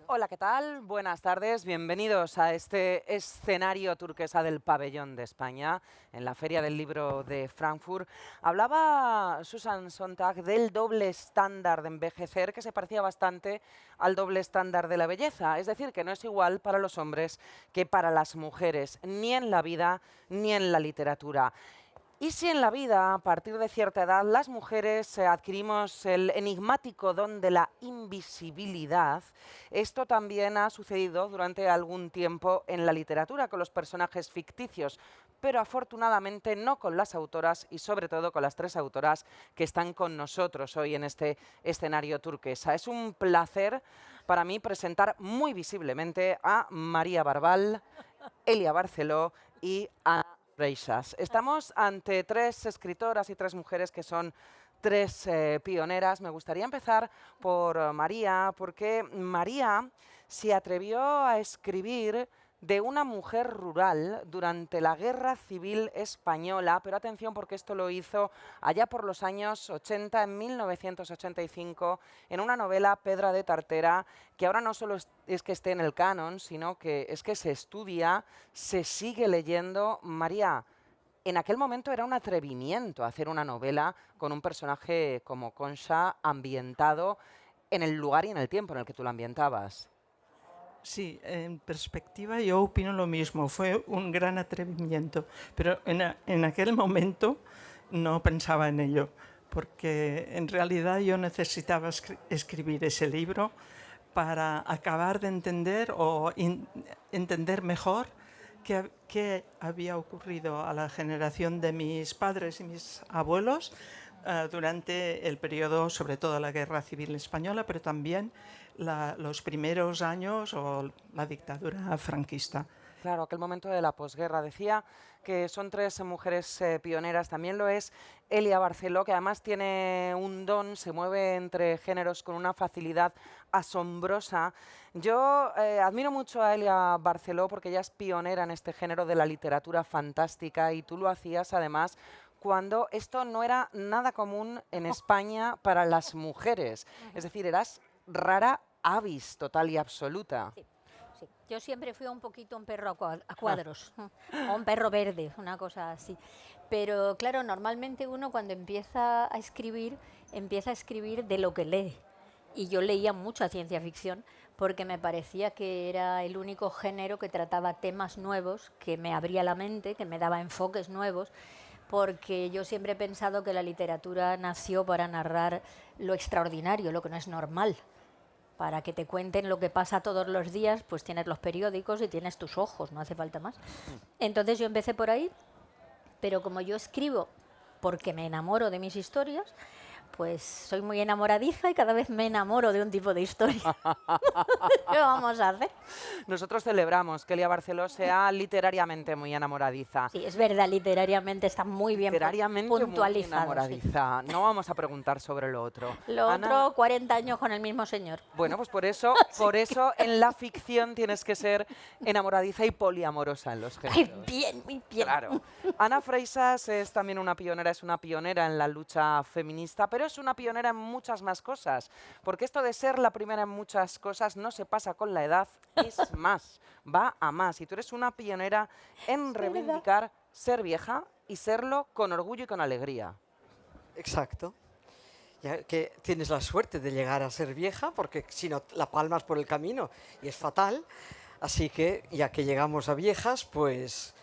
Hola, ¿qué tal? Buenas tardes, bienvenidos a este escenario turquesa del Pabellón de España, en la Feria del Libro de Frankfurt. Hablaba Susan Sontag del doble estándar de envejecer que se parecía bastante al doble estándar de la belleza, es decir, que no es igual para los hombres que para las mujeres, ni en la vida ni en la literatura. Y si en la vida, a partir de cierta edad, las mujeres adquirimos el enigmático don de la invisibilidad, esto también ha sucedido durante algún tiempo en la literatura con los personajes ficticios, pero afortunadamente no con las autoras y sobre todo con las tres autoras que están con nosotros hoy en este escenario turquesa. Es un placer para mí presentar muy visiblemente a María Barbal, Elia Barceló y Ana Freixas. Estamos ante tres escritoras y tres mujeres que son tres pioneras. Me gustaría empezar por María, porque María se atrevió a escribir de una mujer rural durante la Guerra Civil Española, pero atención porque esto lo hizo allá por los años 80, en 1985, en una novela, Pedra de Tartera, que ahora no solo es que esté en el canon, sino que es que se estudia, se sigue leyendo. María, en aquel momento era un atrevimiento hacer una novela con un personaje como Concha ambientado en el lugar y en el tiempo en el que tú la ambientabas. Sí, en perspectiva yo opino lo mismo, fue un gran atrevimiento, pero en aquel momento no pensaba en ello, porque en realidad yo necesitaba escribir ese libro para acabar de entender o entender mejor qué había ocurrido a la generación de mis padres y mis abuelos durante el periodo, sobre todo la Guerra Civil Española, pero también los primeros años o la dictadura franquista. Claro, aquel momento de la posguerra. Decía que son tres mujeres pioneras. También lo es Elia Barceló, que además tiene un don, se mueve entre géneros con una facilidad asombrosa. Yo admiro mucho a Elia Barceló porque ella es pionera en este género de la literatura fantástica y tú lo hacías además cuando esto no era nada común en España para las mujeres. Es decir, eras rara avis total y absoluta. Sí, sí. Yo siempre fui un poquito un perro a cuadros, o un perro verde, una cosa así. Pero claro, normalmente uno cuando empieza a escribir de lo que lee. Y yo leía mucha ciencia ficción porque me parecía que era el único género que trataba temas nuevos, que me abría la mente, que me daba enfoques nuevos, porque yo siempre he pensado que la literatura nació para narrar lo extraordinario, lo que no es normal. Para que te cuenten lo que pasa todos los días, pues tienes los periódicos y tienes tus ojos, no hace falta más. Entonces yo empecé por ahí, pero como yo escribo porque me enamoro de mis historias, pues soy muy enamoradiza y cada vez me enamoro de un tipo de historia. ¿Qué vamos a hacer? Nosotros celebramos que Elia Barceló sea literariamente muy enamoradiza. Sí, es verdad, literariamente está muy bien Literariamente muy puntualizado, sí. enamoradiza. No vamos a preguntar sobre lo otro. Lo Ana, otro, 40 años con el mismo señor. bueno, pues por eso en la ficción tienes que ser enamoradiza y poliamorosa en los Ay, géneros. bien, muy bien. Claro. Ana Freixas es también una pionera, es una pionera en la lucha feminista, pero es una pionera en muchas más cosas, porque esto de ser la primera en muchas cosas no se pasa con la edad, es más, va a más. Y tú eres una pionera en Es verdad. reivindicar ser vieja y serlo con orgullo y con alegría. Exacto. Ya que tienes la suerte de llegar a ser vieja, porque si no la palmas por el camino y es fatal. Así que ya que llegamos a viejas, pues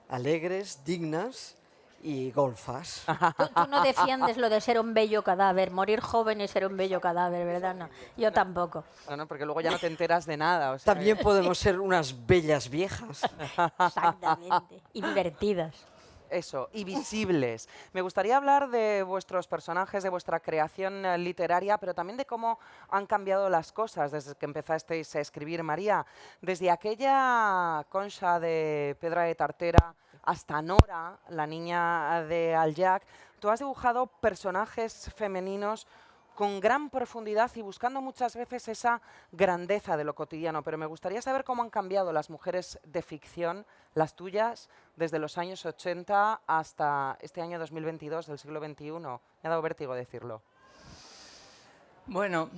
alegres, dignas y golfas. Tú no defiendes lo de ser un bello cadáver, morir joven y ser un bello cadáver, ¿verdad? No, yo tampoco. No, no, porque luego ya no te enteras de nada. O sea, También podemos ser unas bellas viejas. Exactamente. Invertidas. eso, y visibles. Me gustaría hablar de vuestros personajes, de vuestra creación literaria, pero también de cómo han cambiado las cosas desde que empezasteis a escribir, María. Desde aquella Concha de Pedra de Tartera hasta Nora, la niña de Aljac, tú has dibujado personajes femeninos con gran profundidad y buscando muchas veces esa grandeza de lo cotidiano. Pero me gustaría saber cómo han cambiado las mujeres de ficción, las tuyas, desde los años 80 hasta este año 2022 del siglo XXI. Me ha dado vértigo decirlo. Bueno,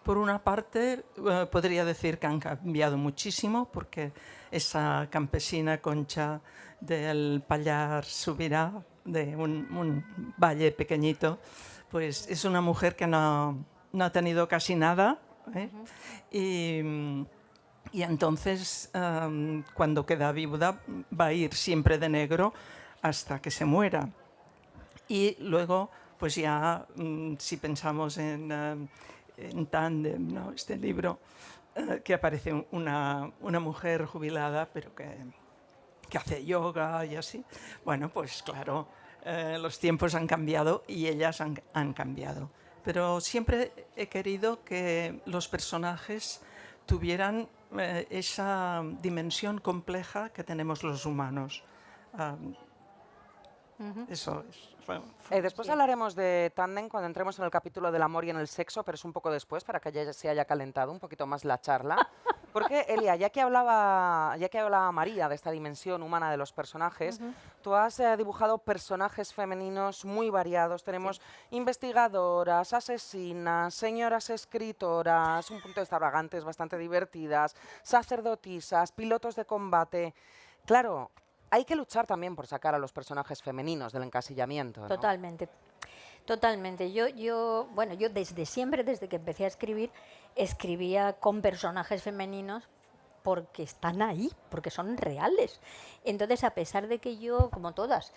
Por una parte, podría decir que han cambiado muchísimo, porque esa campesina Concha del Pallars Sobirà, de un valle pequeñito, pues es una mujer que no ha tenido casi nada, ¿eh? Y entonces, cuando queda viuda, va a ir siempre de negro hasta que se muera. Y luego, pues ya, si pensamos en Tándem, ¿no? Este libro, que aparece una mujer jubilada, pero que hace yoga y así. Bueno, pues claro, los tiempos han cambiado y ellas han cambiado. Pero siempre he querido que los personajes tuvieran esa dimensión compleja que tenemos los humanos. Eso es. Después hablaremos de Tándem cuando entremos en el capítulo del amor y en el sexo, pero es un poco después para que ya se haya calentado un poquito más la charla. Porque, Elia, ya que hablaba María de esta dimensión humana de los personajes, tú has dibujado personajes femeninos muy variados. Tenemos investigadoras, asesinas, señoras escritoras, un punto de extravagantes, bastante divertidas, sacerdotisas, pilotos de combate. Claro, hay que luchar también por sacar a los personajes femeninos del encasillamiento, ¿no? Totalmente. Totalmente. Yo desde siempre, desde que empecé a escribir, escribía con personajes femeninos porque están ahí, porque son reales. Entonces, a pesar de que yo, como todas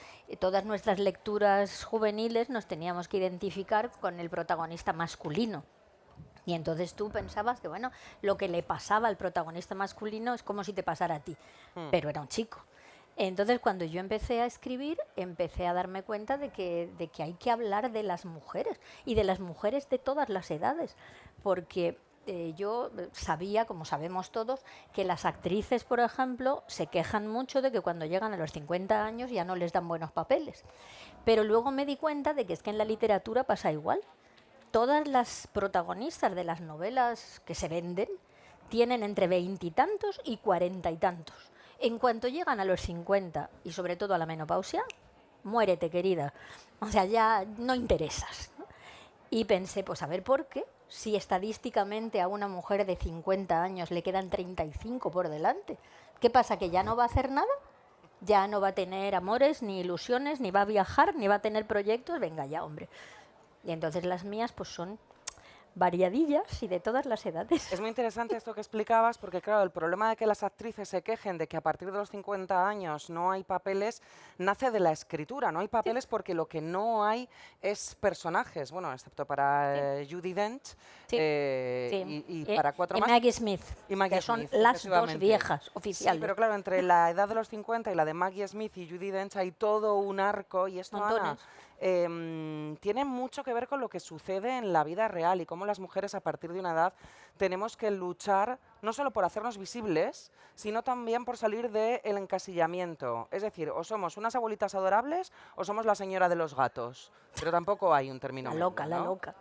nuestras lecturas juveniles nos teníamos que identificar con el protagonista masculino. Y entonces tú pensabas que, bueno, lo que le pasaba al protagonista masculino es como si te pasara a ti, pero era un chico. Entonces, cuando yo empecé a escribir, empecé a darme cuenta de que hay que hablar de las mujeres y de las mujeres de todas las edades, porque yo sabía, como sabemos todos, que las actrices, por ejemplo, se quejan mucho de que cuando llegan a los 50 años ya no les dan buenos papeles. Pero luego me di cuenta de que es que en la literatura pasa igual. Todas las protagonistas de las novelas que se venden tienen entre 20 y tantos y 40 y tantos. En cuanto llegan a los 50 y sobre todo a la menopausia, muérete, querida. O sea, ya no interesas, ¿no? Y pensé, pues a ver por qué, si estadísticamente a una mujer de 50 años le quedan 35 por delante. ¿Qué pasa? ¿Que ya no va a hacer nada? ¿Ya no va a tener amores, ni ilusiones, ni va a viajar, ni va a tener proyectos? Venga ya, hombre. Y entonces las mías pues son variadillas y de todas las edades. Es muy interesante esto que explicabas, porque claro, el problema de que las actrices se quejen de que a partir de los 50 años no hay papeles, nace de la escritura. No hay papeles porque lo que no hay es personajes, bueno, excepto para Judi Dench y para cuatro más. Maggie Smith, y Maggie que son Smith, las dos efectivamente. viejas oficiales. Sí, pero claro, entre la edad de los 50 y la de Maggie Smith y Judi Dench hay todo un arco, y esto, Ana, tiene mucho que ver con lo que sucede en la vida real y cómo las mujeres a partir de una edad tenemos que luchar no solo por hacernos visibles, sino también por salir del encasillamiento. Es decir, o somos unas abuelitas adorables o somos la señora de los gatos. Pero tampoco hay un término La medio, loca, ¿no? la loca.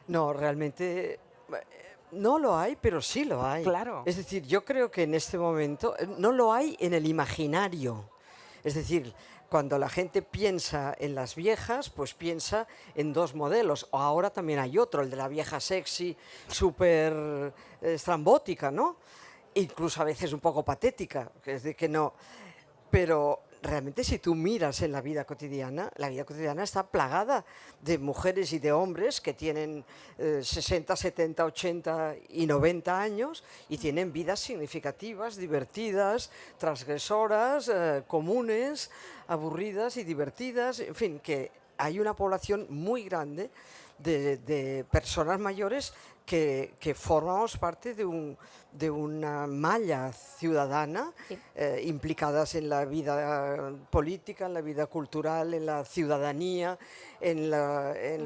No, realmente no lo hay, pero sí lo hay. Claro. Es decir, yo creo que en este momento no lo hay en el imaginario. Es decir, cuando la gente piensa en las viejas, pues piensa en dos modelos. O ahora también hay otro, el de la vieja sexy, súper estrambótica, ¿no? Incluso a veces un poco patética, es de que no. Pero realmente si tú miras en la vida cotidiana está plagada de mujeres y de hombres que tienen 60, 70, 80 y 90 años y tienen vidas significativas, divertidas, transgresoras, comunes, aburridas y divertidas. En fin, que hay una población muy grande de personas mayores que formamos parte de una malla ciudadana, Sí. implicadas en la vida política, en la vida cultural, en la ciudadanía, en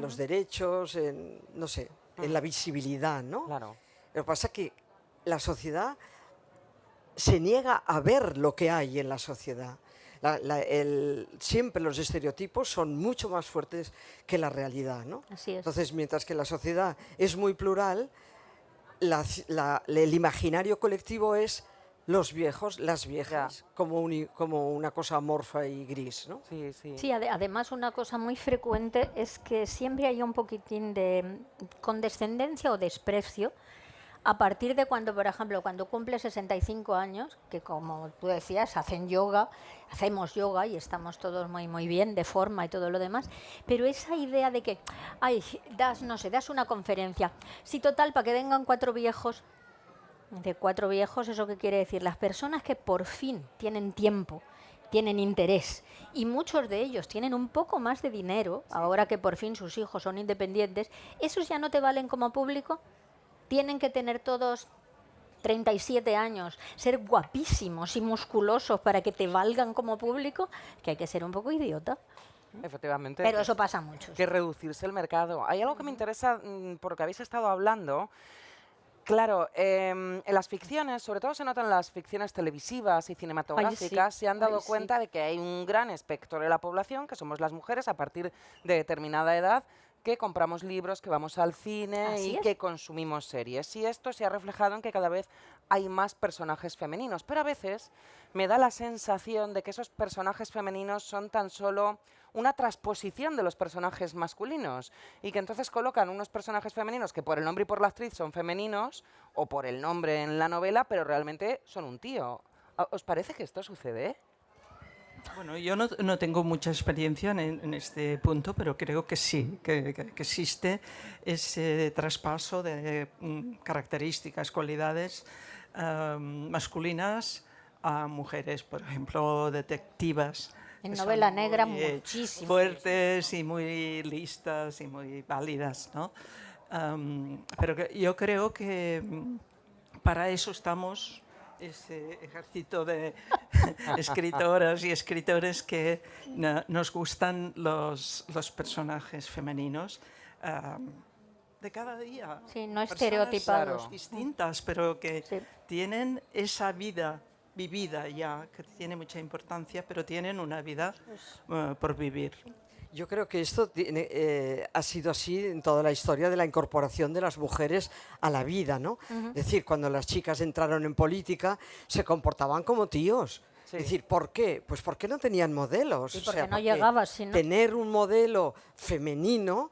los derechos, no sé, en la visibilidad, ¿no? Claro. Lo que pasa es que la sociedad se niega a ver lo que hay en la sociedad. Siempre los estereotipos son mucho más fuertes que la realidad, ¿no? Así es. Entonces, mientras que la sociedad es muy plural, el imaginario colectivo es Los viejos, las viejas, como, como una cosa amorfa y gris, ¿no? Sí, sí. Sí, además una cosa muy frecuente es que siempre hay un poquitín de condescendencia o desprecio a partir de cuando, por ejemplo, cuando cumple 65 años, que como tú decías, hacen yoga, hacemos yoga y estamos todos muy, muy bien de forma y todo lo demás, pero esa idea de que, ay, no sé, das una conferencia, sí, total, para que vengan 4 viejos. De 4 viejos, ¿eso qué quiere decir? Las personas que por fin tienen tiempo, tienen interés y muchos de ellos tienen un poco más de dinero, ahora que por fin sus hijos son independientes, ¿esos ya no te valen como público? Tienen que tener todos 37 años, ser guapísimos y musculosos para que te valgan como público, que hay que ser un poco idiota. Efectivamente. Pero eso pasa mucho. Que reducirse el mercado. Hay algo que me interesa, porque habéis estado hablando. Claro, en las ficciones, sobre todo se notan en las ficciones televisivas y cinematográficas, se han dado cuenta de que hay un gran espectro de la población, que somos las mujeres a partir de determinada edad, que compramos libros, que vamos al cine y que consumimos series. Y esto se ha reflejado en que cada vez hay más personajes femeninos. Pero a veces me da la sensación de que esos personajes femeninos son tan solo una transposición de los personajes masculinos y que entonces colocan unos personajes femeninos que por el nombre y por la actriz son femeninos o por el nombre en la novela, pero realmente son un tío. ¿Os parece que esto sucede? Bueno, yo no tengo mucha experiencia en este punto, pero creo que sí, que existe ese traspaso de características, cualidades masculinas a mujeres, por ejemplo, detectivas. En novela negra muchísimo. Fuertes y muy listas y muy válidas, ¿no? Pero yo creo que para eso estamos ese ejército de escritoras y escritores que nos gustan los personajes femeninos de cada día. Sí, no Personas estereotipados. distintas, pero que tienen esa vida vivida ya, que tiene mucha importancia, pero tienen una vida por vivir. Yo creo que esto ha sido así en toda la historia de la incorporación de las mujeres a la vida, ¿no? Es decir, cuando las chicas entraron en política, se comportaban como tíos. Sí. Es decir, ¿por qué? Pues porque no tenían modelos. Y porque no llegabas, si no. Tener un modelo femenino,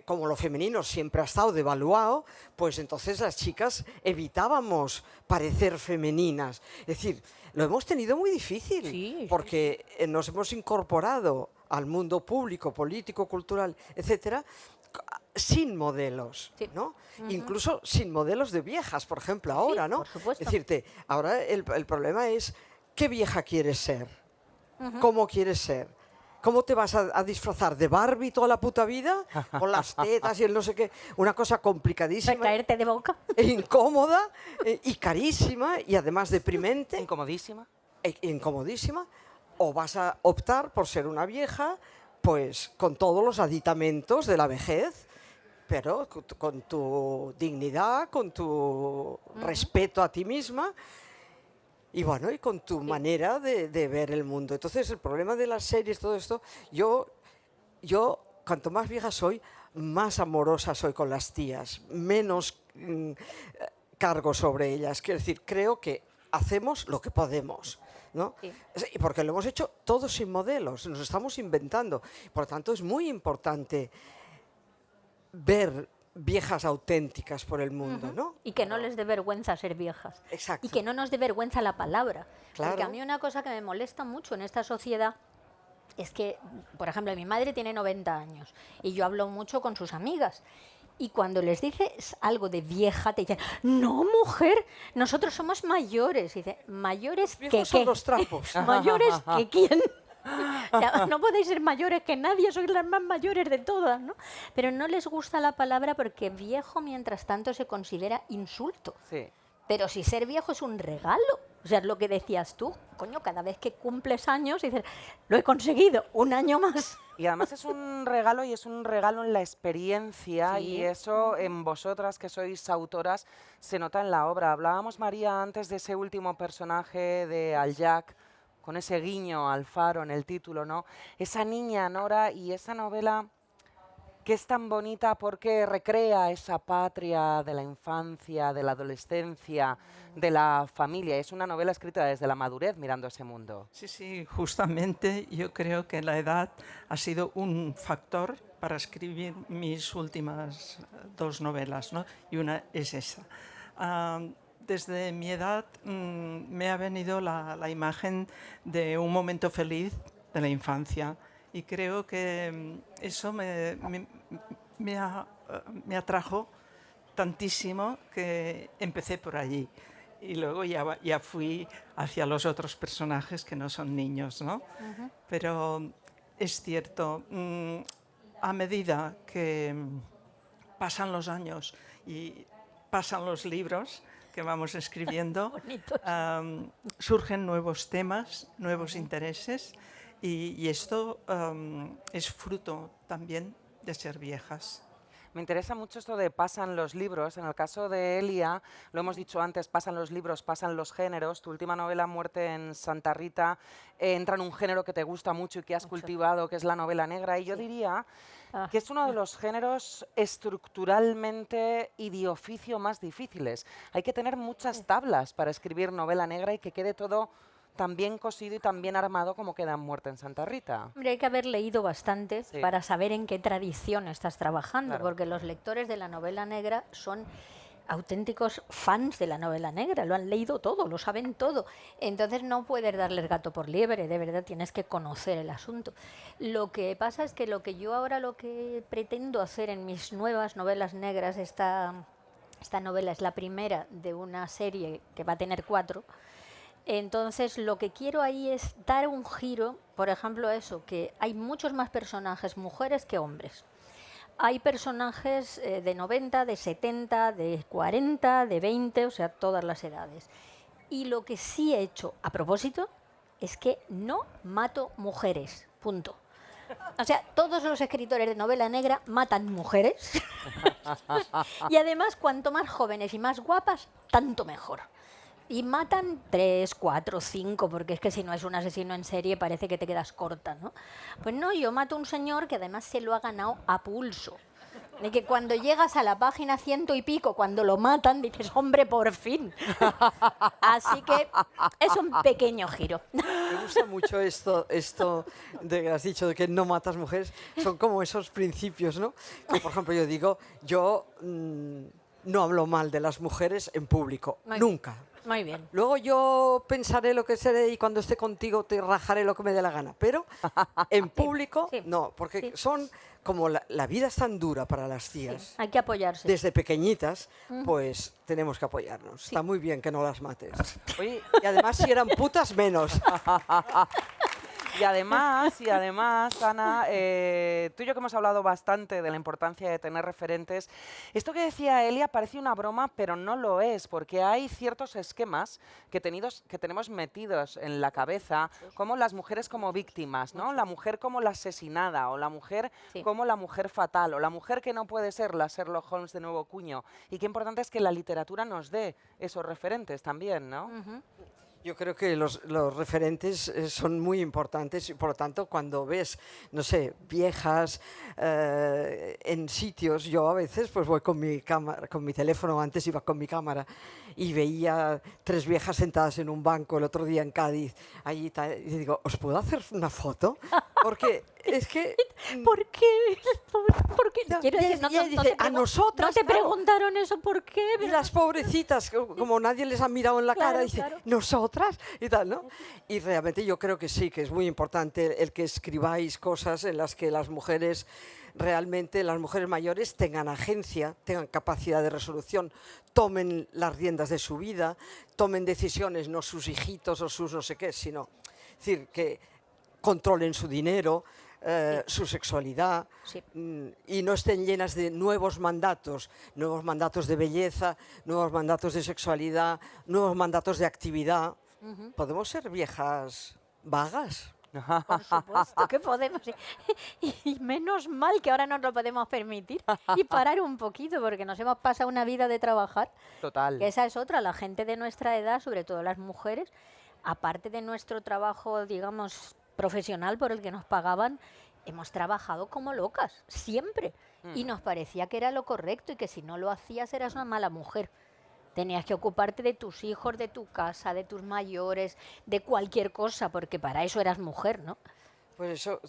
como lo femenino siempre ha estado devaluado, pues entonces las chicas evitábamos parecer femeninas. Es decir, lo hemos tenido muy difícil, porque nos hemos incorporado al mundo público, político, cultural, etcétera, sin modelos, ¿no? Incluso sin modelos de viejas, por ejemplo, ahora, ¿no? Por supuesto. Es decirte, ahora el problema es ¿qué vieja quieres ser? ¿Cómo quieres ser? ¿Cómo te vas a disfrazar? ¿De Barbie toda la puta vida? Con las tetas y el no sé qué. Una cosa complicadísima. ¿De caerte de boca? E incómoda y carísima y además deprimente. Incomodísima. Incomodísima. O vas a optar por ser una vieja, pues con todos los aditamentos de la vejez, pero con tu dignidad, con tu respeto a ti misma. Y bueno, y con tu manera de ver el mundo. Entonces, el problema de las series, todo esto, yo cuanto más vieja soy, más amorosa soy con las tías, menos cargo sobre ellas. Quiero decir, creo que hacemos lo que podemos, ¿no? Sí. Y porque lo hemos hecho todos sin modelos, nos estamos inventando. Por lo tanto, es muy importante ver viejas auténticas por el mundo, ¿no? Y que no les dé vergüenza ser viejas. Exacto. Y que no nos dé vergüenza la palabra. Claro. Porque a mí una cosa que me molesta mucho en esta sociedad es que, por ejemplo, mi madre tiene 90 años y yo hablo mucho con sus amigas. Y cuando les dices algo de vieja, te dicen, no, mujer, nosotros somos mayores. Y dice, ¿mayores que Viejos son qué? los trapos. ¿Mayores que quién? O sea, no podéis ser mayores que nadie, sois las más mayores de todas, ¿no? Pero no les gusta la palabra porque viejo, mientras tanto, se considera insulto. Sí. Pero si ser viejo es un regalo, o sea, es lo que decías tú, coño, cada vez que cumples años dices, lo he conseguido, un año más. Y además es un regalo y es un regalo en la experiencia Sí. y eso en vosotras que sois autoras se nota en la obra. Hablábamos, María, antes de ese último personaje de Al-Jack, con ese guiño al faro en el título, ¿no? Esa niña, Nora, y esa novela que es tan bonita porque recrea esa patria de la infancia, de la adolescencia, de la familia. Es una novela escrita desde la madurez, mirando ese mundo. Sí, sí, justamente yo creo que la edad ha sido un factor para escribir mis últimas dos novelas, ¿no? Y una es esa. Desde mi edad me ha venido la imagen de un momento feliz de la infancia y creo que eso me atrajo tantísimo que empecé por allí. Y luego ya fui hacia los otros personajes que no son niños, ¿no? Pero es cierto, a medida que pasan los años y pasan los libros que vamos escribiendo, surgen nuevos temas, nuevos intereses y esto es fruto también de ser viejas. Me interesa mucho esto de pasan los libros. En el caso de Elia, lo hemos dicho antes, pasan los libros, pasan los géneros. Tu última novela, Muerte en Santa Rita, entra en un género que te gusta mucho y que has cultivado, que es la novela negra. Y yo diría que es uno de los géneros estructuralmente y de oficio más difíciles. Hay que tener muchas tablas para escribir novela negra y que quede todo tan bien cosido y tan bien armado como queda en Muerte en Santa Rita. Hombre, hay que haber leído bastante para saber en qué tradición estás trabajando, Claro. porque los lectores de la novela negra son auténticos fans de la novela negra, lo han leído todo, lo saben todo. Entonces no puedes darles gato por liebre, de verdad tienes que conocer el asunto. Lo que pasa es que lo que pretendo hacer en mis nuevas novelas negras, esta novela es la primera de una serie que va a tener 4. Entonces lo que quiero ahí es dar un giro, por ejemplo eso, que hay muchos más personajes mujeres que hombres. Hay personajes de 90, de 70, de 40, de 20, o sea, todas las edades. Y lo que sí he hecho a propósito es que no mato mujeres, punto. O sea, todos los escritores de novela negra matan mujeres. Y además, cuanto más jóvenes y más guapas, tanto mejor. Y matan 3, 4, 5, porque es que si no es un asesino en serie parece que te quedas corta, ¿no? Pues no, yo mato a un señor que además se lo ha ganado a pulso. De que cuando llegas a la página 100 y pico, cuando lo matan, dices, hombre, por fin. Así que es un pequeño giro. Me gusta mucho esto de que has dicho de que no matas mujeres. Son como esos principios, ¿no? Que, por ejemplo, yo digo, yo no hablo mal de las mujeres en público, nunca. Muy bien. Luego yo pensaré lo que seré y cuando esté contigo te rajaré lo que me dé la gana. Pero en público, sí, no, porque sí. son como la vida es tan dura para las tías. Hay que apoyarse. Desde pequeñitas, pues tenemos que apoyarnos. Está muy bien que no las mates. Oye, Y además, si eran putas, menos. y además, Ana, tú y yo que hemos hablado bastante de la importancia de tener referentes, esto que decía Elia parece una broma, pero no lo es, porque hay ciertos esquemas que tenemos metidos en la cabeza, como las mujeres como víctimas, ¿no? La mujer como la asesinada, o la mujer como la mujer fatal, o la mujer que no puede ser la Sherlock Holmes de nuevo cuño. Y qué importante es que la literatura nos dé esos referentes también, ¿no? Yo creo que los referentes son muy importantes y por lo tanto cuando ves, no sé, viejas en sitios, yo a veces pues voy con mi cámara, con mi teléfono, antes iba con mi cámara y veía 3 viejas sentadas en un banco el otro día en Cádiz, allí y digo, ¿os puedo hacer una foto? Porque es que... ¿Por qué? ¿Por qué? Quiero decir, dice, a nosotras, no te claro. preguntaron eso, ¿por qué? Y las pobrecitas, como nadie les ha mirado en la cara, Claro, dice, claro. nosotras y tal, ¿no? Y realmente yo creo que sí, que es muy importante el que escribáis cosas en las que las mujeres, realmente las mujeres mayores tengan agencia, tengan capacidad de resolución, tomen las riendas de su vida, tomen decisiones, no sus hijitos o sus no sé qué, sino, es decir, que controlen su dinero, su sexualidad, y no estén llenas de nuevos mandatos de belleza, nuevos mandatos de sexualidad, nuevos mandatos de actividad. ¿Podemos ser viejas vagas? Por supuesto que podemos. Y menos mal que ahora nos lo podemos permitir y parar un poquito, porque nos hemos pasado una vida de trabajar. Total. Que esa es otra, la gente de nuestra edad, sobre todo las mujeres, aparte de nuestro trabajo, digamos, profesional por el que nos pagaban, hemos trabajado como locas, siempre. Y nos parecía que era lo correcto y que si no lo hacías eras una mala mujer. Tenías que ocuparte de tus hijos, de tu casa, de tus mayores, de cualquier cosa, porque para eso eras mujer, ¿no? Pues eso,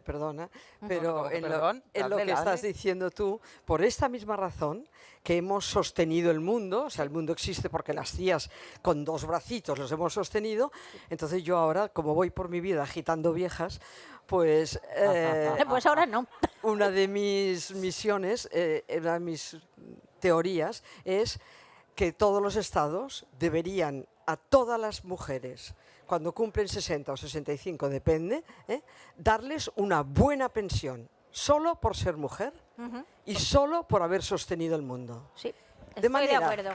perdona, No, pero que perdón, en lo dale, que estás dale. diciendo tú, por esta misma razón que hemos sostenido el mundo, o sea, el mundo existe porque las tías con 2 bracitos los hemos sostenido, entonces yo ahora, como voy por mi vida agitando viejas, pues Pues ahora no. una de mis misiones, una de mis teorías es que todos los estados deberían a todas las mujeres, cuando cumplen 60 o 65, depende, darles una buena pensión, solo por ser mujer y solo por haber sostenido el mundo. Sí, De estoy manera- de acuerdo.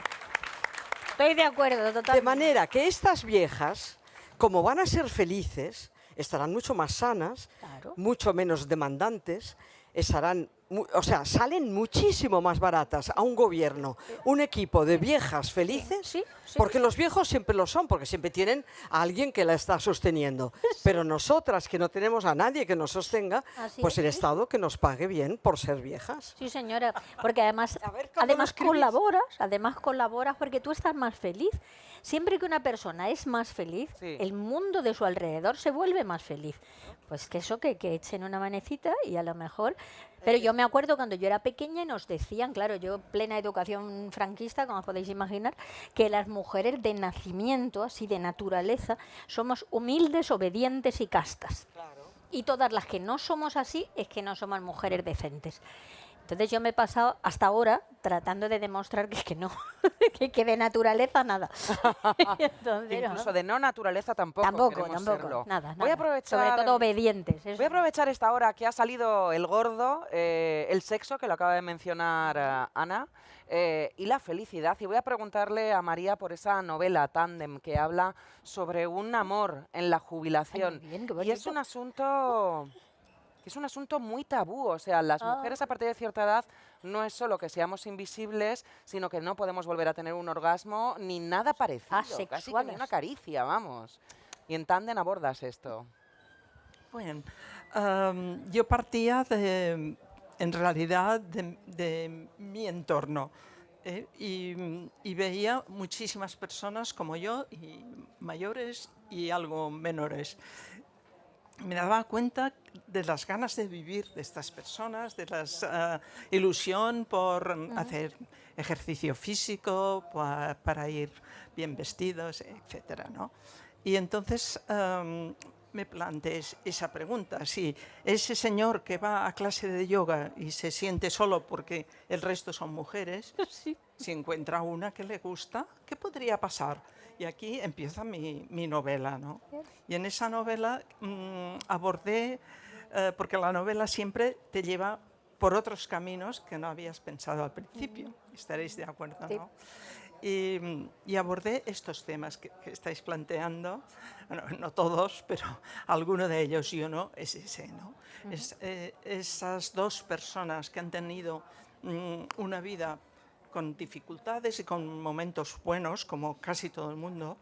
Estoy de acuerdo, totalmente. De manera que estas viejas, como van a ser felices, estarán mucho más sanas, Claro. mucho menos demandantes, o sea, salen muchísimo más baratas a un gobierno, un equipo de viejas felices, Sí, sí. porque los viejos siempre lo son, porque siempre tienen a alguien que la está sosteniendo. Pero nosotras, que no tenemos a nadie que nos sostenga, Así pues es, el sí. Estado que nos pague bien por ser viejas. Sí, señora, porque además, A ver, ¿cómo lo escribís? además colaboras porque tú estás más feliz. Siempre que una persona es más feliz, Sí. el mundo de su alrededor se vuelve más feliz. Pues que eso, que echen una manecita y a lo mejor... Pero yo me acuerdo cuando yo era pequeña y nos decían, claro, yo plena educación franquista, como os podéis imaginar, que las mujeres de nacimiento, así de naturaleza, somos humildes, obedientes y castas. Y todas las que no somos así es que no somos mujeres decentes. Entonces yo me he pasado hasta ahora tratando de demostrar que no, que de naturaleza nada. Entonces, Incluso no. de no naturaleza tampoco. Tampoco, queremos tampoco, serlo. nada, Voy a nada. aprovechar. Sobre todo obedientes. eso. Voy a aprovechar esta hora que ha salido el gordo, el sexo, que lo acaba de mencionar Ana, y la felicidad. Y voy a preguntarle a María por esa novela Tándem que habla sobre un amor en la jubilación. Ay, muy bien, qué Y es bonito. un asunto... Es un asunto muy tabú, o sea, las Ah. mujeres a partir de cierta edad no es solo que seamos invisibles, sino que no podemos volver a tener un orgasmo ni nada parecido, casi que ni Asexuales. una caricia, vamos. Y en Tándem abordas esto. Bueno, yo partía en realidad de mi entorno y veía muchísimas personas como yo, y mayores y algo menores. Me daba cuenta de las ganas de vivir de estas personas, de la ilusión por hacer ejercicio físico, para ir bien vestidos, etcétera, ¿no? Y entonces me planteé esa pregunta: si ese señor que va a clase de yoga y se siente solo porque el resto son mujeres, si encuentra una que le gusta, ¿qué podría pasar? Y aquí empieza mi novela, ¿no? Y en esa novela abordé, porque la novela siempre te lleva por otros caminos que no habías pensado al principio, estaréis de acuerdo, Sí. ¿no? Y abordé estos temas que estáis planteando, bueno, no todos, pero alguno de ellos, y uno es ese, ¿no? Esas 2 personas que han tenido una vida con dificultades y con momentos buenos, como casi todo el mundo,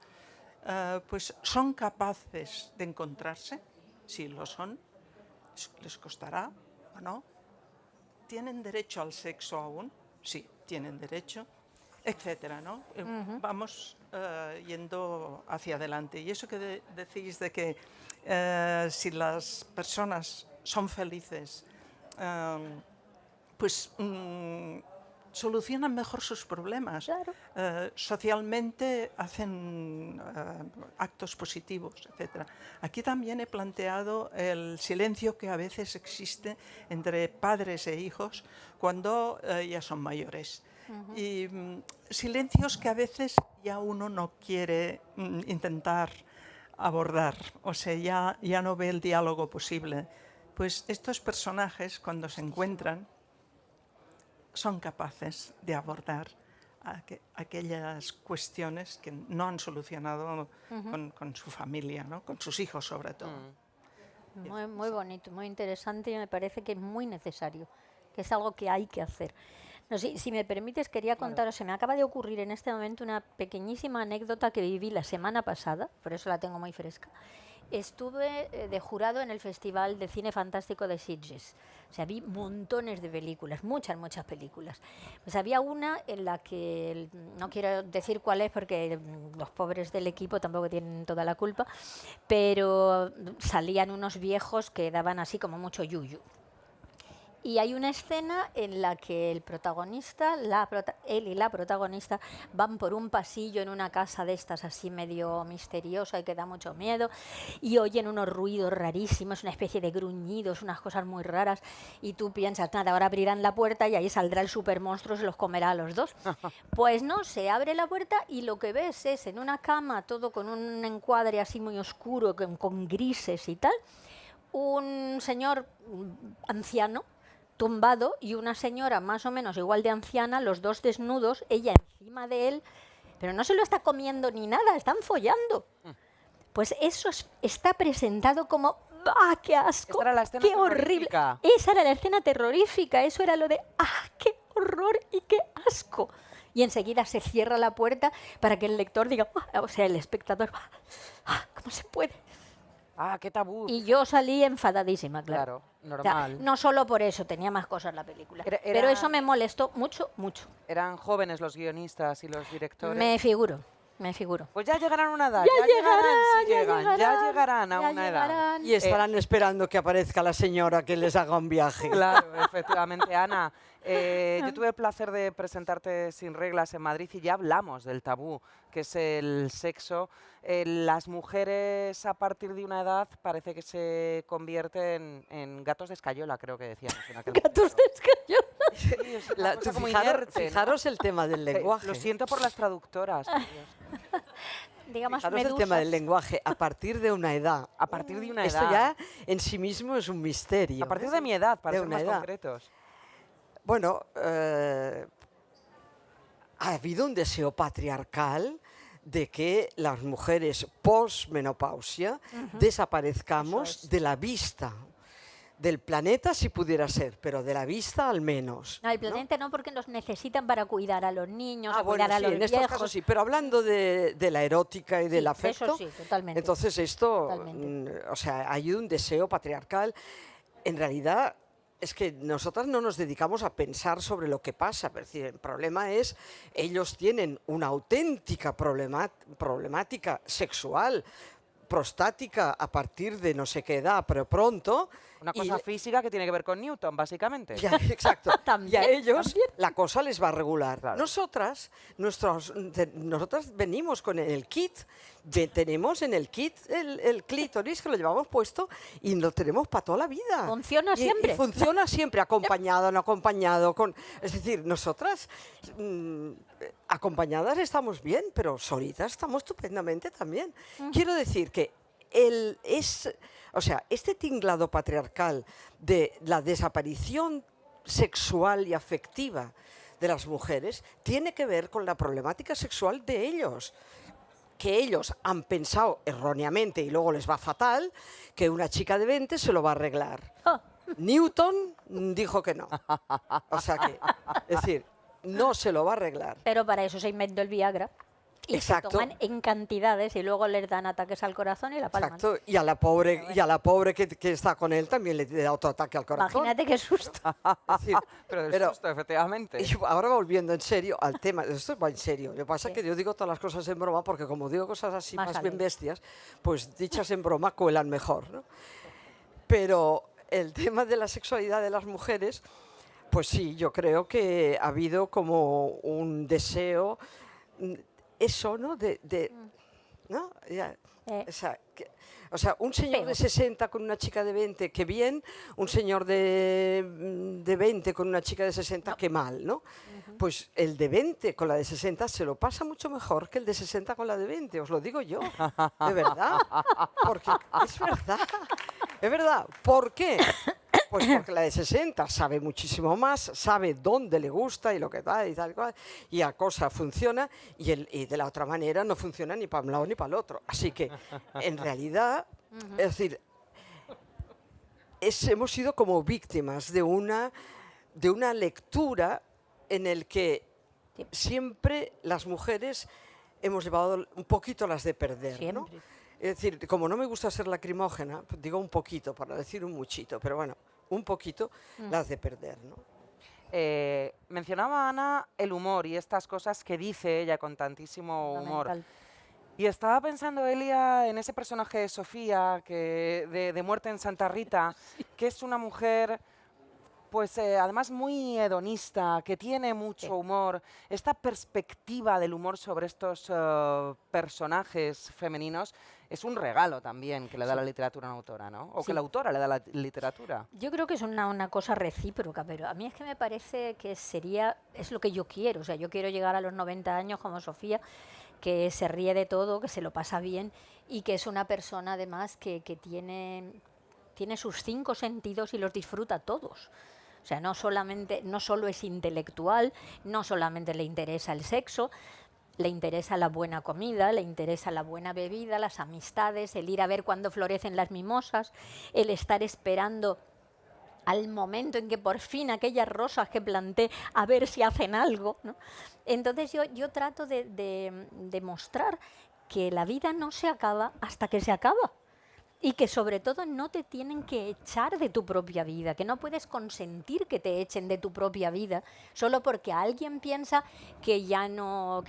pues son capaces de encontrarse, si lo son, les costará o no. ¿Tienen derecho al sexo aún? Sí, tienen derecho, etcétera, ¿no? Vamos yendo hacia adelante. Y eso que decís de que si las personas son felices, pues solucionan mejor sus problemas. Claro. Socialmente hacen actos positivos, etc. Aquí también he planteado el silencio que a veces existe entre padres e hijos cuando ya son mayores. Y silencios que a veces ya uno no quiere intentar abordar, o sea, ya no ve el diálogo posible. Pues estos personajes, cuando se encuentran, son capaces de abordar aquellas cuestiones que no han solucionado con su familia, ¿no? Con sus hijos sobre todo. Muy, muy bonito, muy interesante, y me parece que es muy necesario, que es algo que hay que hacer. No, si me permites, quería contaros, se me acaba de ocurrir en este momento una pequeñísima anécdota que viví la semana pasada, por eso la tengo muy fresca, Estuve de jurado en el Festival de Cine Fantástico de Sitges. O sea, vi montones de películas, muchas películas. Pues había una en la que, no quiero decir cuál es porque los pobres del equipo tampoco tienen toda la culpa, pero salían unos viejos que daban así como mucho yuyu. Y hay una escena en la que el protagonista, él y la protagonista van por un pasillo en una casa de estas así medio misteriosa y que da mucho miedo y oyen unos ruidos rarísimos, una especie de gruñidos, unas cosas muy raras y tú piensas, nada, ahora abrirán la puerta y ahí saldrá el supermonstruo y se los comerá a los dos. Pues no, se abre la puerta y lo que ves es en una cama, todo con un encuadre así muy oscuro, con grises y tal, un señor anciano tumbado y una señora más o menos igual de anciana, los dos desnudos, ella encima de él, pero no se lo está comiendo ni nada, están follando. Pues eso está presentado como ¡ah, qué asco! Esta era la escena ¡Qué horrible! terrorífica. Esa era la escena terrorífica, eso era lo de ¡ah, qué horror y qué asco! Y enseguida se cierra la puerta para que el lector diga, o sea, el espectador, ¿cómo se puede? Ah, qué tabú. Y yo salí enfadadísima, claro. Claro, O sea, normal. no solo por eso, tenía más cosas la película. Era- Pero eso me molestó mucho. Eran jóvenes los guionistas y los directores. Me figuro. Pues ya llegarán a una edad, Ya ya llegarán a ya una edad. llegarán. Y estarán esperando que aparezca la señora que les haga un viaje. Claro, efectivamente, Ana. Yo tuve el placer de presentarte Sin Reglas en Madrid y ya hablamos del tabú, que es el sexo. Las mujeres a partir de una edad parece que se convierten en gatos de escayola, creo que decíamos en aquel Gatos de escayola. momento. Sí, es una cosa como inerte, ¿no? Fijaros el tema del lenguaje. Lo siento por las traductoras. por Dios. Digamos, Fijaros el tema del lenguaje. A partir de una edad. A partir de una Esto edad. ya en sí mismo es un misterio. A partir de mi edad, para De ser una más edad. concretos. Bueno, ha habido un deseo patriarcal de que las mujeres post-menopausia desaparezcamos Eso es. de la vista del planeta, si pudiera ser, pero de la vista al menos. No, el planeta no, porque nos necesitan para cuidar a los niños, Ah, a cuidar bueno, a sí, los en estos viejos. casos sí, pero hablando de la erótica y del Sí, de afecto, eso sí, totalmente. entonces esto, Totalmente. o sea, hay un deseo patriarcal. En realidad es que nosotras no nos dedicamos a pensar sobre lo que pasa. Es decir, el problema es, ellos tienen una auténtica problemática sexual, prostática a partir de no sé qué edad, pero pronto. Una y cosa le- física que tiene que ver con Newton, básicamente. ya, exacto. Y También, a ellos también. la cosa les va a regular. Claro. Nosotras venimos con el kit, tenemos en el kit el clítoris que lo llevamos puesto y lo tenemos para toda la vida. Funciona Y siempre. funciona siempre, acompañado, no acompañado. Es decir, nosotras acompañadas estamos bien, pero solitas estamos estupendamente también. Quiero decir que o sea, este tinglado patriarcal de la desaparición sexual y afectiva de las mujeres tiene que ver con la problemática sexual de ellos, que ellos han pensado erróneamente y luego les va fatal, que una chica de 20 se lo va a arreglar. Newton dijo que no. O sea que, es decir, no se lo va a arreglar. Pero para eso se inventó el Viagra. Y Exacto. se toman en cantidades y luego les dan ataques al corazón y la palman. Exacto. Y a la pobre que está con él también le da otro ataque al corazón. Imagínate qué susto. Es decir, Pero de pero- susto, efectivamente. y ahora volviendo en serio al tema, esto va en serio. Lo que pasa Sí. es que yo digo todas las cosas en broma porque como digo cosas así Más más bien sale. bestias, pues dichas en broma cuelan mejor, ¿no? Pero el tema de la sexualidad de las mujeres, pues sí, yo creo que ha habido como un deseo, eso, ¿no? ¿no? Ya, o sea, un señor de Feo. 60 con una chica de 20, qué bien, un señor de 20 con una chica de 60, qué mal, ¿no? Pues el de 20 con la de 60 se lo pasa mucho mejor que el de 60 con la de 20, os lo digo yo, de verdad, porque es verdad, es verdad. ¿Por qué? Pues porque la de 60 sabe muchísimo más, sabe dónde le gusta y lo que da y tal cual, y la cosa funciona y de la otra manera no funciona ni para un lado ni para el otro. Así que, en realidad, es decir, hemos sido como víctimas de una lectura en el que siempre las mujeres hemos llevado un poquito las de perder, ¿no? Siempre. Es decir, como no me gusta ser lacrimógena, pues digo un poquito, para decir un muchito, pero bueno, un poquito las de perder, ¿no? Mencionaba Ana el humor y estas cosas que dice ella con tantísimo humor. Fundamental. Y estaba pensando, Elia, en ese personaje de Sofía, de Muerte en Santa Rita, que es una mujer, pues además muy hedonista, que tiene mucho humor. Esta perspectiva del humor sobre estos personajes femeninos es un regalo también que le da la literatura a una autora, ¿no? O que Sí. la autora le da la literatura. Yo creo que es una cosa recíproca, pero a mí es que me parece que es lo que yo quiero. O sea, yo quiero llegar a los 90 años como Sofía, que se ríe de todo, que se lo pasa bien y que es una persona además que tiene sus 5 sentidos y los disfruta todos. O sea, no solo es intelectual, no solamente le interesa el sexo, le interesa la buena comida, le interesa la buena bebida, las amistades, el ir a ver cuándo florecen las mimosas, el estar esperando al momento en que por fin aquellas rosas que planté a ver si hacen algo, ¿no? Entonces yo trato de mostrar que la vida no se acaba hasta que se acaba. Y que sobre todo no te tienen que echar de tu propia vida, que no puedes consentir que te echen de tu propia vida solo porque alguien piensa que ya no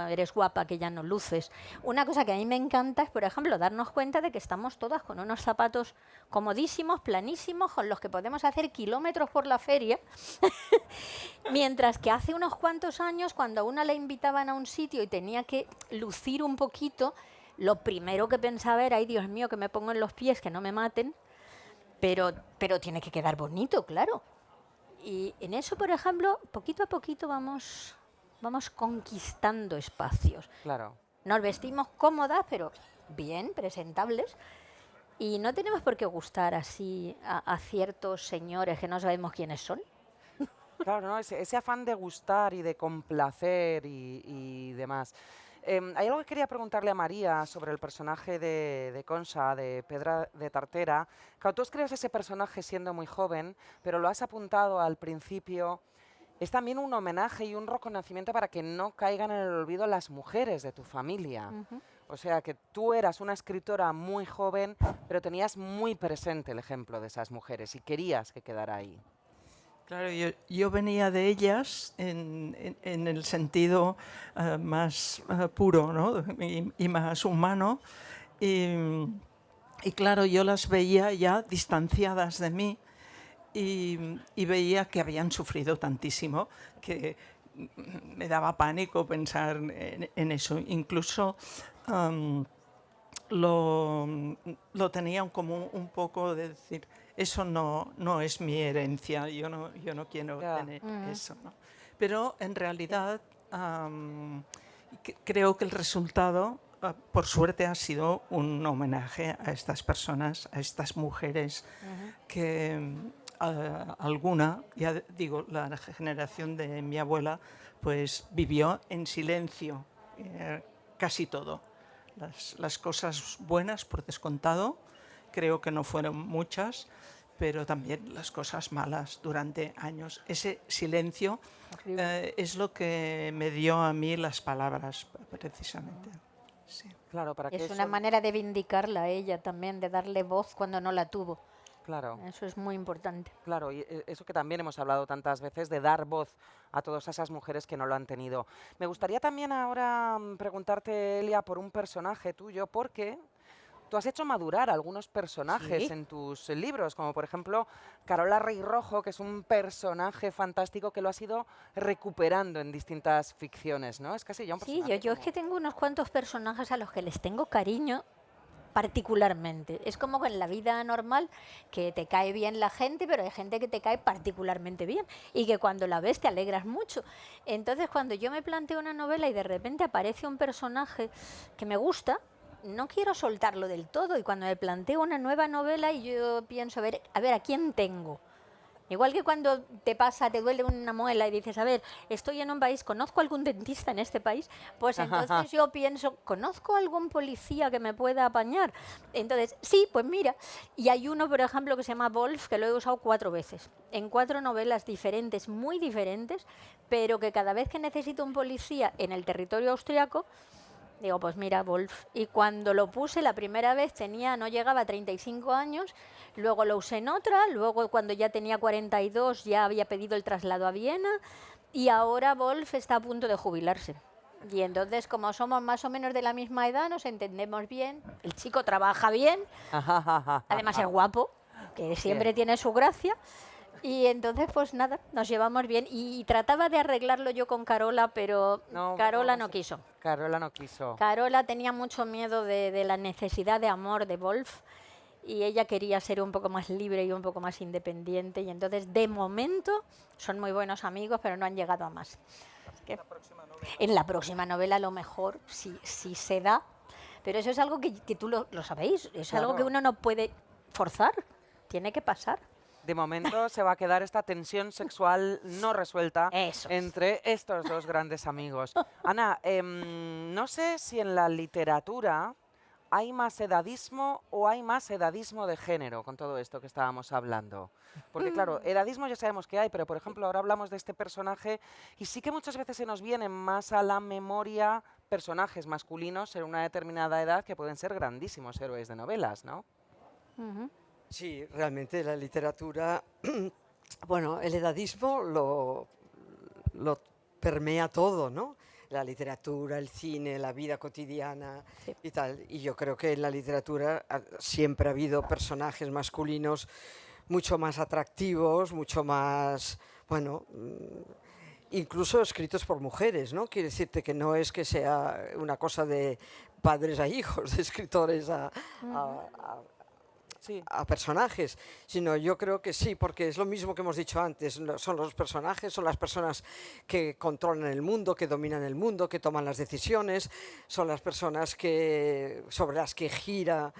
eres guapa, que ya no luces. Una cosa que a mí me encanta es, por ejemplo, darnos cuenta de que estamos todas con unos zapatos comodísimos, planísimos, con los que podemos hacer kilómetros por la feria, mientras que hace unos cuantos años, cuando a una la invitaban a un sitio y tenía que lucir un poquito, lo primero que pensaba era, ay Dios mío, que me pongo en los pies, que no me maten, pero tiene que quedar bonito, claro. Y en eso, por ejemplo, poquito a poquito vamos conquistando espacios. Claro. Nos vestimos cómodas, pero bien, presentables, y no tenemos por qué gustar así a ciertos señores que no sabemos quiénes son. Claro, ¿no? Ese afán de gustar y de complacer y demás. Hay algo que quería preguntarle a María sobre el personaje de Concha, de Pedra de Tartera. Claro, tú escribes ese personaje siendo muy joven, pero lo has apuntado al principio. Es también un homenaje y un reconocimiento para que no caigan en el olvido las mujeres de tu familia. O sea, que tú eras una escritora muy joven, pero tenías muy presente el ejemplo de esas mujeres y querías que quedara ahí. Claro, yo venía de ellas en el sentido más puro, ¿no? y más humano. Y claro, yo las veía ya distanciadas de mí y veía que habían sufrido tantísimo que me daba pánico pensar en eso. Incluso lo tenía como un poco de decir, eso no es mi herencia, yo no quiero tener eso, ¿no? Pero en realidad creo que el resultado, por suerte, ha sido un homenaje a estas personas, a estas mujeres que alguna, ya digo, la generación de mi abuela, pues vivió en silencio casi todo. Las cosas buenas, por descontado, creo que no fueron muchas, pero también las cosas malas durante años. Ese silencio es lo que me dio a mí las palabras, precisamente. Sí. Claro, para que Es una eso- manera de vindicarla a ella también, de darle voz cuando no la tuvo. Claro. Eso es muy importante. Claro, y eso que también hemos hablado tantas veces, de dar voz a todas esas mujeres que no lo han tenido. Me gustaría también ahora preguntarte, Elia, por un personaje tuyo, porque tú has hecho madurar algunos personajes Sí. en tus libros, como por ejemplo Carola Rey Rojo, que es un personaje fantástico que lo has ido recuperando en distintas ficciones, ¿no? Es casi ya un Sí, personaje yo es como- que tengo unos cuantos personajes a los que les tengo cariño particularmente. Es como que en la vida normal que te cae bien la gente, pero hay gente que te cae particularmente bien y que cuando la ves te alegras mucho. Entonces, cuando yo me planteo una novela y de repente aparece un personaje que me gusta, no quiero soltarlo del todo, y cuando me planteo una nueva novela y yo pienso, a ver, ¿a quién tengo? Igual que cuando te duele una muela y dices, a ver, estoy en un país, ¿conozco algún dentista en este país? Pues entonces yo pienso, ¿conozco algún policía que me pueda apañar? Entonces, sí, pues mira. Y hay uno, por ejemplo, que se llama Wolf, que lo he usado 4 veces, en 4 novelas diferentes, muy diferentes, pero que cada vez que necesito un policía en el territorio austriaco, Digo, pues mira, Wolf. Y cuando lo puse la primera vez no llegaba a 35 años, luego lo usé en otra, luego cuando ya tenía 42 ya había pedido el traslado a Viena y ahora Wolf está a punto de jubilarse. Y entonces, como somos más o menos de la misma edad, nos entendemos bien, el chico trabaja bien, además es guapo, que siempre tiene su gracia. Y entonces, pues nada, nos llevamos bien. Y trataba de arreglarlo yo con Carola, pero Carola no quiso. Carola no quiso. Carola tenía mucho miedo de la necesidad de amor de Wolf y ella quería ser un poco más libre y un poco más independiente. Y entonces, de momento, son muy buenos amigos, pero no han llegado a más. En la próxima novela, a lo mejor, sí se da. Pero eso es algo que tú lo sabéis. Es algo que uno no puede forzar. Tiene que pasar. De momento se va a quedar esta tensión sexual no resuelta entre estos dos grandes amigos. Ana, no sé si en la literatura hay más edadismo o hay más edadismo de género con todo esto que estábamos hablando. Porque claro, edadismo ya sabemos que hay, pero por ejemplo ahora hablamos de este personaje y sí que muchas veces se nos vienen más a la memoria personajes masculinos en una determinada edad que pueden ser grandísimos héroes de novelas, ¿no? Sí, realmente la literatura, bueno, el edadismo lo permea todo, ¿no? La literatura, el cine, la vida cotidiana y tal. Y yo creo que en la literatura siempre ha habido personajes masculinos mucho más atractivos, mucho más, bueno, incluso escritos por mujeres, ¿no? Quiere decirte que no es que sea una cosa de padres a hijos, de escritores a personajes, sino yo creo que sí, porque es lo mismo que hemos dicho antes, son los personajes, son las personas que controlan el mundo, que dominan el mundo, que toman las decisiones, son las personas sobre las que gira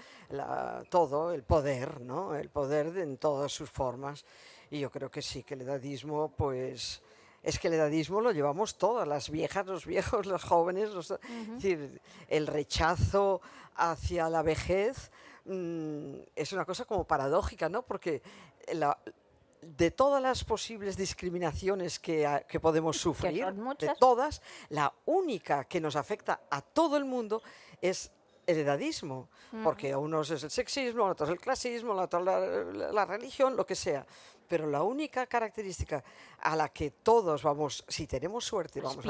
todo, el poder, ¿no? El poder en todas sus formas. Y yo creo que sí, que el edadismo, pues... Es que el edadismo lo llevamos todas, las viejas, los viejos, los jóvenes, es decir, el rechazo hacia la vejez es una cosa como paradójica, ¿no? Porque de todas las posibles discriminaciones que podemos sufrir, de todas, la única que nos afecta a todo el mundo es el edadismo, porque a unos es el sexismo, a otros el clasismo, a otros la religión, lo que sea. Pero la única característica a la que todos vamos, si tenemos suerte, vamos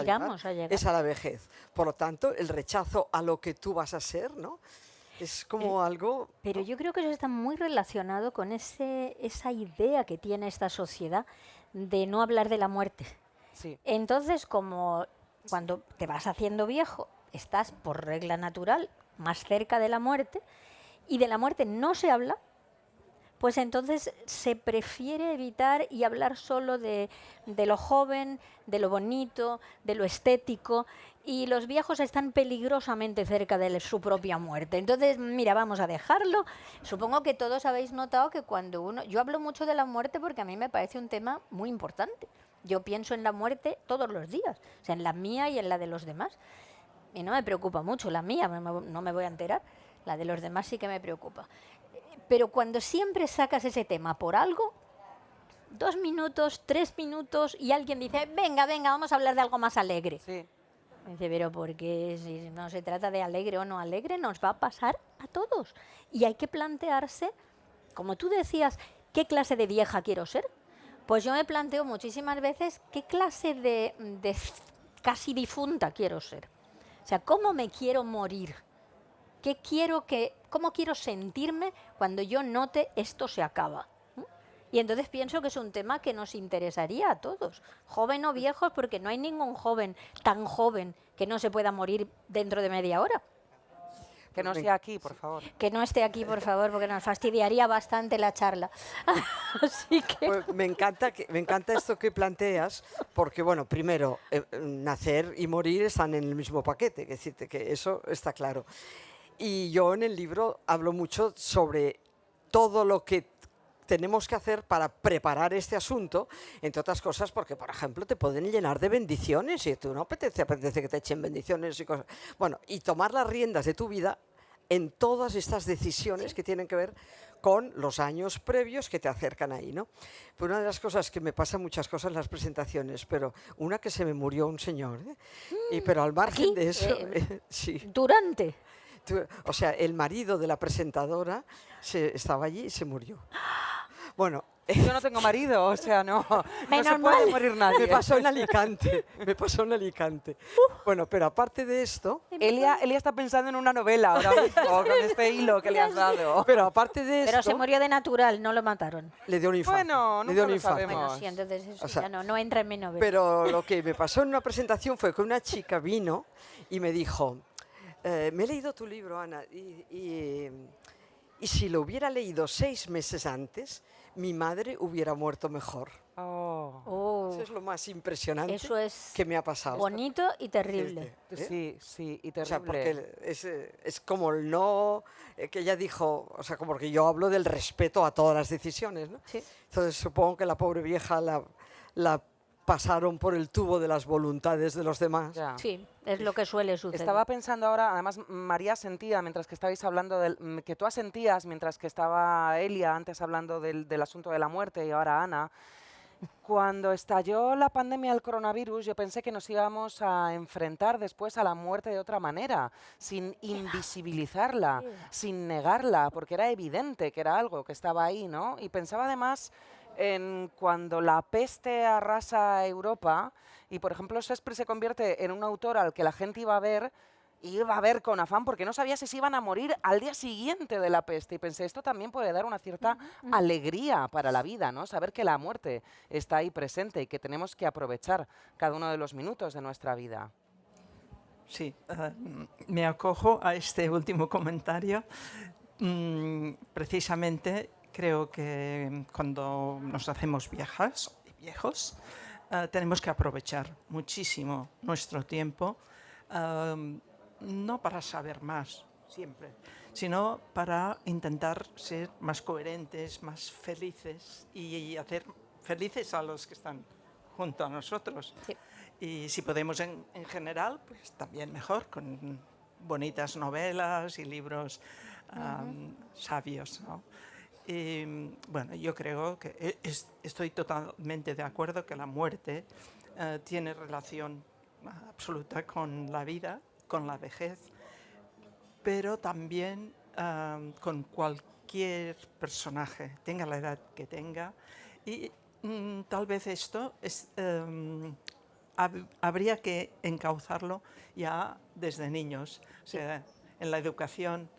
a llegar, es a la vejez. Por lo tanto, el rechazo a lo que tú vas a ser, ¿no? Es como algo... Pero yo creo que eso está muy relacionado con esa idea que tiene esta sociedad de no hablar de la muerte. Sí. Entonces, como cuando te vas haciendo viejo, estás por regla natural más cerca de la muerte y de la muerte no se habla, pues entonces se prefiere evitar y hablar solo de lo joven, de lo bonito, de lo estético, y los viejos están peligrosamente cerca de su propia muerte. Entonces, mira, vamos a dejarlo. Supongo que todos habéis notado que cuando yo hablo mucho de la muerte porque a mí me parece un tema muy importante. Yo pienso en la muerte todos los días, o sea, en la mía y en la de los demás. Y no me preocupa mucho la mía, no me voy a enterar. La de los demás sí que me preocupa. Pero cuando siempre sacas ese tema por algo, 2 minutos, 3 minutos, y alguien dice, venga, vamos a hablar de algo más alegre. Sí. Dice, pero porque si no se trata de alegre o no alegre, nos va a pasar a todos. Y hay que plantearse, como tú decías, ¿qué clase de vieja quiero ser? Pues yo me planteo muchísimas veces qué clase de casi difunta quiero ser. O sea, ¿cómo me quiero morir? ¿Cómo quiero sentirme cuando yo note esto se acaba? Y entonces pienso que es un tema que nos interesaría a todos, joven o viejos, porque no hay ningún joven tan joven que no se pueda morir dentro de media hora. Que no esté aquí, por favor. Que no esté aquí, por favor, porque nos fastidiaría bastante la charla. Así que... Pues me encanta esto que planteas, porque, bueno, primero, nacer y morir están en el mismo paquete, es decir, que eso está claro. Y yo en el libro hablo mucho sobre todo lo que tenemos que hacer para preparar este asunto, entre otras cosas porque, por ejemplo, te pueden llenar de bendiciones y tú no apetece que te echen bendiciones y cosas. Bueno, y tomar las riendas de tu vida en todas estas decisiones que tienen que ver con los años previos que te acercan ahí, ¿no? Pues una de las cosas que me pasa muchas cosas en las presentaciones, pero una que se me murió un señor, ¿eh? Pero al margen ¿Aquí? de eso, sí. Durante. O sea, el marido de la presentadora estaba allí y se murió. Bueno, Yo no tengo marido, o sea, no se Menos puede mal. morir me nadie. pasó en Alicante, me pasó en Alicante. Bueno, pero aparte de esto, Elia está pensando en una novela ahora mismo, con este hilo que le has dado. pero aparte de Pero esto, se murió de natural, no lo mataron. le dio un infarto. Bueno, le dio nunca un lo infarto. sabemos. Bueno, sí, entonces eso O sea, ya no entra en mi novela. Pero lo que me pasó en una presentación fue que una chica vino y me dijo, me he leído tu libro, Ana, y si lo hubiera leído 6 meses antes, mi madre hubiera muerto mejor. Oh, Oh, Eso es lo más impresionante eso es que me ha pasado. bonito y terrible. sí, sí, y terrible. O sea, porque es como el no, que ella dijo, o sea, como que yo hablo del respeto a todas las decisiones, ¿no? Sí. Entonces supongo que la pobre vieja la pasaron por el tubo de las voluntades de los demás. Ya. Sí, es lo que suele suceder. Estaba pensando ahora, además María sentía, mientras que estabais hablando, que tú asentías, mientras que estaba Elia antes hablando del asunto de la muerte y ahora Ana, cuando estalló la pandemia del coronavirus, yo pensé que nos íbamos a enfrentar después a la muerte de otra manera, sin invisibilizarla, sin negarla, porque era evidente que era algo que estaba ahí, ¿no? Y pensaba además en cuando la peste arrasa Europa y, por ejemplo, Shakespeare se convierte en un autor al que la gente iba a ver con afán porque no sabía si se iban a morir al día siguiente de la peste. Y pensé, esto también puede dar una cierta alegría para la vida, ¿no? Saber que la muerte está ahí presente y que tenemos que aprovechar cada uno de los minutos de nuestra vida. Sí, me acojo a este último comentario. Precisamente creo que cuando nos hacemos viejas y viejos, tenemos que aprovechar muchísimo nuestro tiempo, no para saber más siempre, sino para intentar ser más coherentes, más felices y hacer felices a los que están junto a nosotros. Sí. Y si podemos en general, pues también mejor, con bonitas novelas y libros sabios, ¿no? Y, bueno, yo creo que estoy totalmente de acuerdo que la muerte tiene relación absoluta con la vida, con la vejez, pero también con cualquier personaje, tenga la edad que tenga. Y tal vez esto habría que encauzarlo ya desde niños, o sea, en la educación,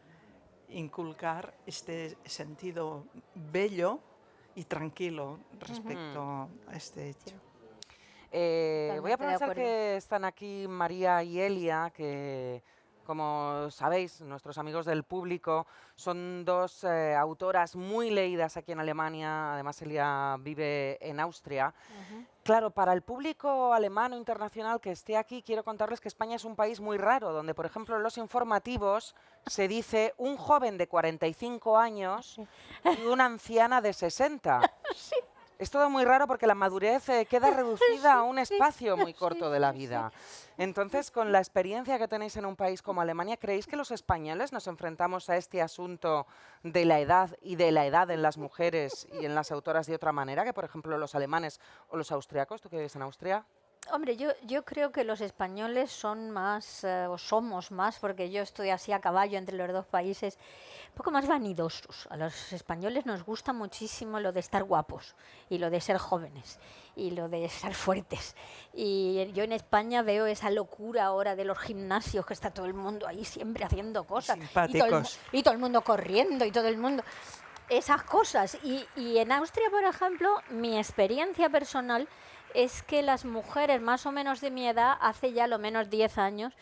inculcar este sentido bello y tranquilo respecto a este hecho. Voy a Totalmente de aprovechar acuerdo. que están aquí María y Elia, que como sabéis, nuestros amigos del público son dos autoras muy leídas aquí en Alemania, además Elia vive en Austria. Claro, para el público alemán o internacional que esté aquí, quiero contarles que España es un país muy raro, donde, por ejemplo, en los informativos se dice un joven de 45 años y una anciana de 60. Es todo muy raro porque la madurez queda reducida a un espacio muy corto de la vida. Entonces, con la experiencia que tenéis en un país como Alemania, ¿creéis que los españoles nos enfrentamos a este asunto de la edad y de la edad en las mujeres y en las autoras de otra manera que, por ejemplo, los alemanes o los austriacos? ¿Tú que vives en Austria? Hombre, yo creo que los españoles son más, o somos más, porque yo estoy así a caballo entre los dos países, un poco más vanidosos. A los españoles nos gusta muchísimo lo de estar guapos y lo de ser jóvenes y lo de estar fuertes. Y yo en España veo esa locura ahora de los gimnasios, que está todo el mundo ahí siempre haciendo cosas. Simpáticos. Y todo el mundo corriendo y todo el mundo... Esas cosas. Y en Austria, por ejemplo, mi experiencia personal es que las mujeres más o menos de mi edad, hace ya lo menos 10 años,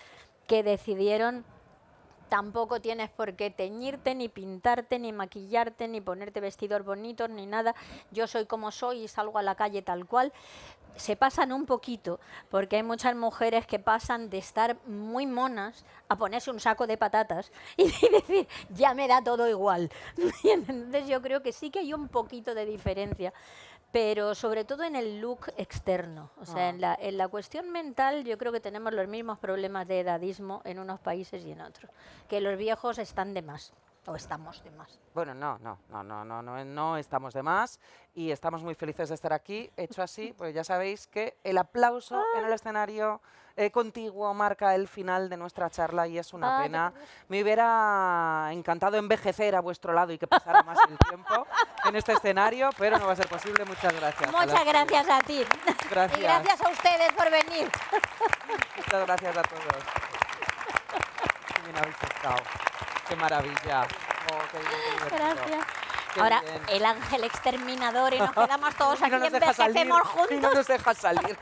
que decidieron tampoco tienes por qué teñirte, ni pintarte, ni maquillarte, ni ponerte vestidos bonitos, ni nada. Yo soy como soy y salgo a la calle tal cual. Se pasan un poquito, porque hay muchas mujeres que pasan de estar muy monas a ponerse un saco de patatas y decir, ya me da todo igual. Y entonces yo creo que sí que hay un poquito de diferencia, pero sobre todo en el look externo. O sea, en la cuestión mental yo creo que tenemos los mismos problemas de edadismo en unos países y en otros, que los viejos están de más. ¿O estamos de más? Bueno, no estamos de más y estamos muy felices de estar aquí. Hecho así, pues ya sabéis que el aplauso en el escenario contiguo marca el final de nuestra charla y es una pena. Me hubiera encantado envejecer a vuestro lado y que pasara más el tiempo en este escenario, pero no va a ser posible. Muchas gracias. Muchas gracias a ti. Gracias. Y gracias a ustedes por venir. Muchas gracias a todos. Qué bien habéis estado. Qué maravilla. Oh, qué bien, qué divertido. Gracias. Qué Ahora bien. el ángel exterminador y nos quedamos todos Y aquí no nos deja salir, envejecemos y no juntos. nos deja salir.